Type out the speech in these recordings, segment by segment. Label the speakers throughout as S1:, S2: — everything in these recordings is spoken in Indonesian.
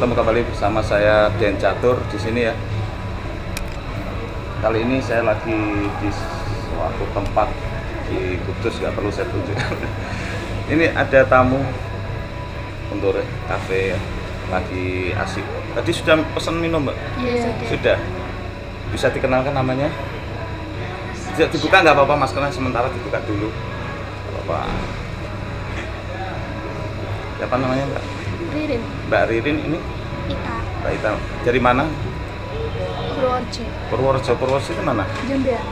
S1: Ketemu kembali bersama saya Den Catur di sini ya. Kali ini saya lagi di suatu tempat di Kudus, nggak perlu saya tunjukkan. Ini ada tamu untuk kafe ya. Lagi asik. Tadi sudah pesan minum, Mbak?
S2: Iya.
S1: Sudah. Bisa dikenalkan namanya? Tidak dibuka nggak apa-apa, maskernya sementara dibuka dulu. Nggak apa-apa. Siapa namanya, Mbak?
S2: Ririn.
S1: Mbak Ririn ini?
S2: Ita.
S1: Mbak Ita. Dari mana?
S2: Purworejo.
S1: Purworejo. Purworejo itu mana?
S2: Jambean.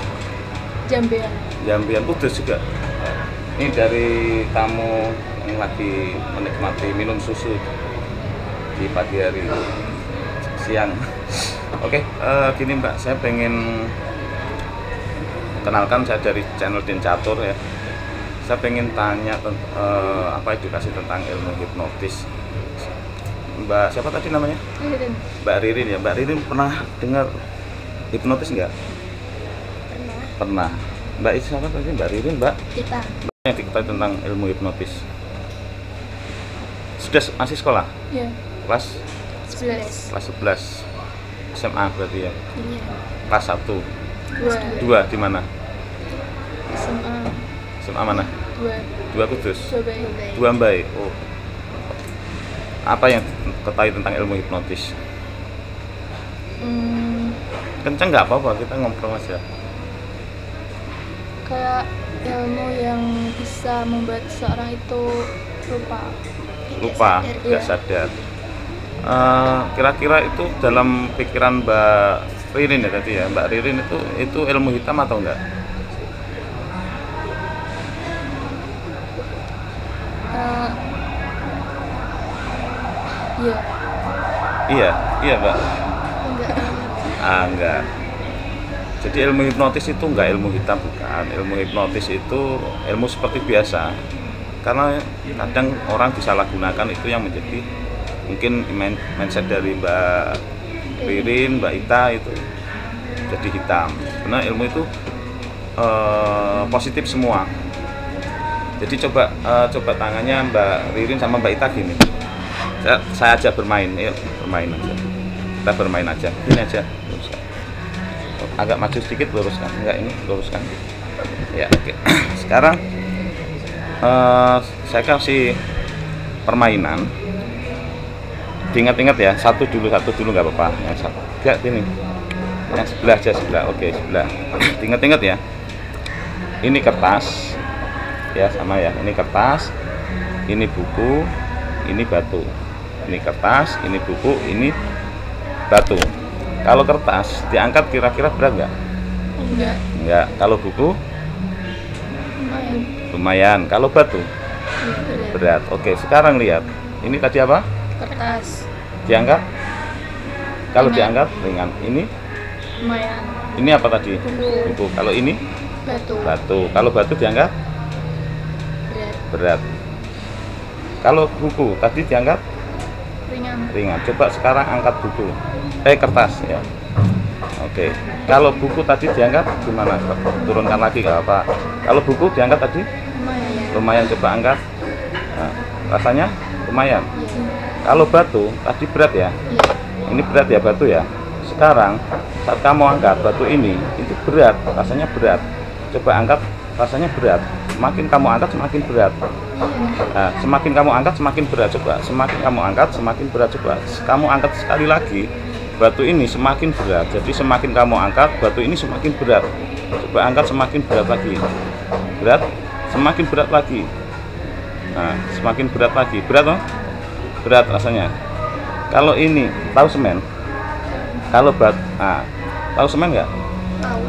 S2: Jambean.
S1: Jambian Kudus juga. Ini dari tamu yang lagi menikmati minum susu di pagi hari siang. Oke, gini Mbak, saya pengen kenalkan, saya dari channel Den Catur ya. Saya pengen tanya apa edukasi tentang ilmu hipnotis. Mbak siapa tadi namanya?
S2: Ririn.
S1: Mbak Ririn ya. Mbak Ririn pernah dengar hipnotis nggak? Pernah. Mbak itu siapa tadi? Mbak Ririn, Mbak?
S2: Ita.
S1: Yang diketahui tentang ilmu hipnotis. Sudah masih sekolah?
S2: Iya.
S1: Kelas
S2: 11.
S1: kelas 11 SMA berarti ya.
S2: Iya.
S1: Kelas 1.
S2: 2.
S1: 2 di mana?
S2: SMA.
S1: SMA mana?
S2: 2.
S1: 2 Kudus.
S2: Surabaya.
S1: 2 Mbai. Oh. Apa yang ketahui tentang ilmu hipnotis? Kenceng nggak apa-apa, kita ngobrol aja.
S2: Kayak ilmu yang bisa membuat seorang itu lupa.
S1: Nggak sadar. Kira-kira itu dalam pikiran Mbak Ririn ya tadi ya. Mbak Ririn itu ilmu hitam atau enggak?
S2: Iya.
S1: Iya Mbak.
S2: Enggak.
S1: Enggak. Jadi ilmu hipnotis itu enggak ilmu hitam, bukan. Ilmu hipnotis itu ilmu seperti biasa. Karena kadang orang disalahgunakan, itu yang menjadi mungkin mindset dari Mbak Ririn, Mbak Ita itu jadi hitam. Karena ilmu itu positif semua. Jadi coba tangannya Mbak Ririn sama Mbak Ita gini. Saya ajak bermain, yuk bermain aja. Kita bermain aja, ini aja. Luruskan. Agak maju sedikit, luruskan. Enggak, ini luruskan. Ya, oke. Sekarang saya kasih permainan. Diingat-ingat ya, satu dulu nggak apa-apa. Yang satu, enggak ini. Yang sebelah aja, sebelah. Oke, sebelah. Ingat-ingat ya. Ini kertas, ya sama ya. Ini kertas, ini buku, ini batu. Ini kertas, ini buku, ini batu. Kalau kertas diangkat kira-kira berat nggak?
S2: Enggak.
S1: Enggak. Kalau buku
S2: Lumayan.
S1: lumayan. Kalau batu berat. Oke, sekarang lihat. Ini tadi apa?
S2: Kertas.
S1: Diangkat? Kalau
S2: Ringan.
S1: diangkat ringan. Ini
S2: Lumayan.
S1: ini apa tadi?
S2: Buku.
S1: Buku. Kalau ini
S2: Batu.
S1: batu. Kalau batu diangkat
S2: Berat.
S1: berat. Kalau buku tadi diangkat
S2: Ringan.
S1: ringan. Coba sekarang angkat buku. Kertas ya. Oke. Kalau buku tadi diangkat gimana? Turunkan lagi nggak apa. Kalau buku diangkat tadi
S2: Lumayan.
S1: lumayan, coba angkat. Nah, rasanya lumayan.
S2: Iya.
S1: Kalau batu tadi berat ya.
S2: Iya.
S1: Ini berat ya batu ya. Sekarang saat kamu angkat batu ini itu berat, rasanya berat. Coba angkat, rasanya berat. Semakin kamu angkat semakin berat. Nah, semakin kamu angkat semakin berat. Coba semakin kamu angkat semakin berat. Coba kamu angkat sekali lagi, batu ini semakin berat. Jadi semakin kamu angkat batu ini semakin berat. Coba angkat semakin berat lagi. Berat, semakin berat lagi. Nah, semakin berat lagi. Berat loh? Berat rasanya. Kalau ini tahu semen? Kalau tahu semen nggak?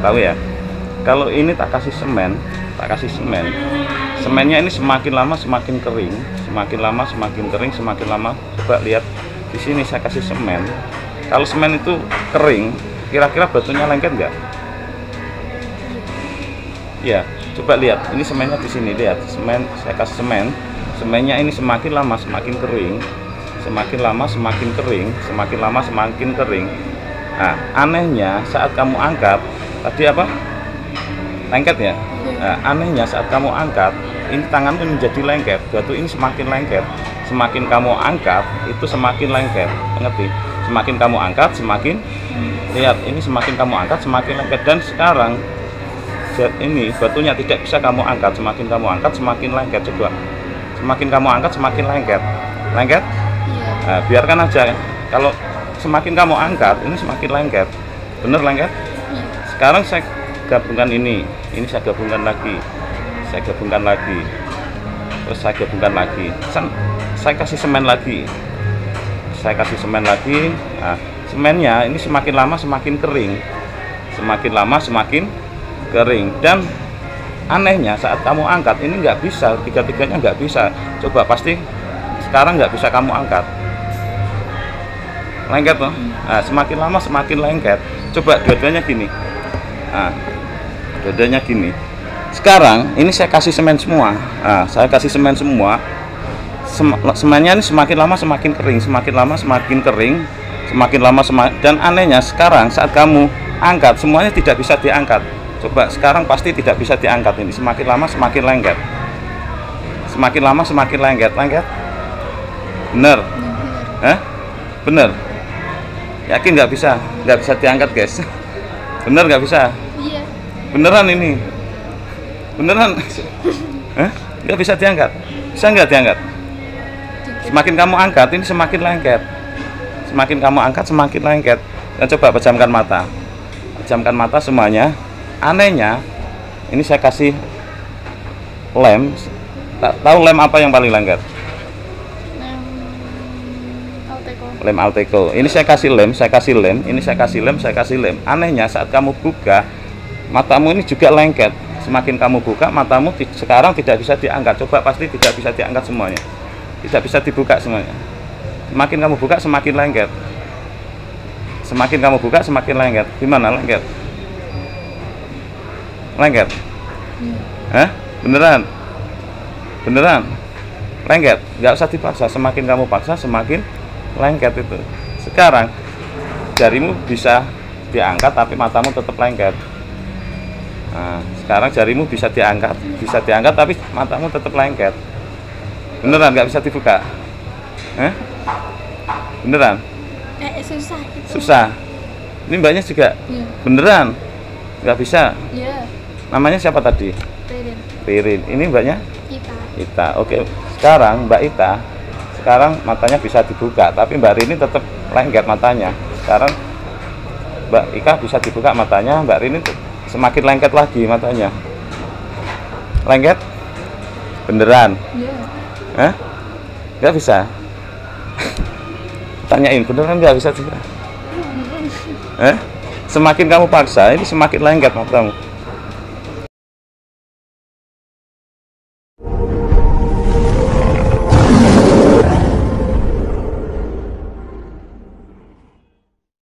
S1: Tahu ya. Kalau ini tak kasih semen, semennya ini semakin lama semakin kering, semakin lama semakin kering, semakin lama. Coba lihat di sini saya kasih semen. Kalau semen itu kering, kira-kira batunya lengket nggak? Ya, coba lihat. Ini semennya di sini, lihat. Semen, saya kasih semen. Semennya ini semakin lama semakin kering, semakin lama semakin kering, semakin lama semakin kering. Nah, anehnya saat kamu angkat tadi apa? Lengket ya. Nah, anehnya saat kamu angkat ini tanganmu menjadi lengket, batu ini semakin lengket, semakin kamu angkat itu semakin lengket, ngerti? Semakin kamu angkat semakin, lihat ini semakin kamu angkat semakin lengket. Dan sekarang ini batunya tidak bisa kamu angkat, semakin kamu angkat semakin lengket. Coba semakin kamu angkat semakin lengket, lengket.
S2: Iya.
S1: Nah, biarkan aja, kalau semakin kamu angkat ini semakin lengket, bener lengket.
S2: Iya.
S1: Sekarang saya gabungkan ini saya gabungkan lagi, saya gabungkan lagi, terus saya gabungkan lagi, saya kasih semen lagi, saya kasih semen lagi. Nah, semennya ini semakin lama semakin kering, semakin lama semakin kering. Dan anehnya saat kamu angkat ini nggak bisa, tiga-tiganya nggak bisa. Coba pasti sekarang nggak bisa kamu angkat, lengket loh. Nah, semakin lama semakin lengket. Coba dua-duanya gini, nah, dua-duanya gini. Sekarang ini saya kasih semen semua, nah, saya kasih semen semua. Semennya ini semakin lama semakin kering, semakin lama semakin kering, semakin lama dan anehnya sekarang saat kamu angkat semuanya tidak bisa diangkat. Coba sekarang pasti tidak bisa diangkat, ini semakin lama semakin lengket, semakin lama semakin lengket, lengket. Bener?
S2: Benar.
S1: Bener? Yakin nggak bisa diangkat guys? Bener nggak bisa?
S2: Iya.
S1: Beneran ini? Beneran? Nggak bisa diangkat? Bisa nggak diangkat? Semakin kamu angkat ini semakin lengket, semakin kamu angkat semakin lengket. Dan coba pejamkan mata, pejamkan mata semuanya. Anehnya ini saya kasih lem, tak tahu lem apa yang paling lengket?
S2: Alteco.
S1: Lem Alteco. Ini saya kasih lem, saya kasih lem, ini saya kasih lem, saya kasih lem. Anehnya saat kamu buka matamu ini juga lengket. Semakin kamu buka matamu sekarang tidak bisa diangkat. Coba pasti tidak bisa diangkat semuanya, tidak bisa dibuka semuanya. Semakin kamu buka semakin lengket, semakin kamu buka semakin lengket. Gimana lengket? Lengket? Beneran? Beneran? Lengket? Nggak usah dipaksa, semakin kamu paksa semakin lengket itu. Sekarang jarimu bisa diangkat tapi matamu tetap lengket. Nah, sekarang jarimu bisa diangkat tapi matamu tetap lengket. Beneran nggak bisa dibuka? Beneran?
S2: Susah gitu.
S1: Susah. Ini mbaknya juga?
S2: Iya.
S1: Beneran? Nggak bisa?
S2: Iya.
S1: Namanya siapa tadi?
S2: Ririn.
S1: Ririn. Ini mbaknya?
S2: Kita.
S1: Ita. Oke. Sekarang Mbak Ita, sekarang matanya bisa dibuka, tapi Mbak Rini tetap lengket matanya. Sekarang Mbak Ika bisa dibuka matanya, Mbak Rini semakin lengket lagi matanya. Lengket? Beneran?
S2: Iya.
S1: Nggak bisa? Tanyain, beneran nggak bisa juga? Semakin kamu paksa, ini semakin lengket matamu.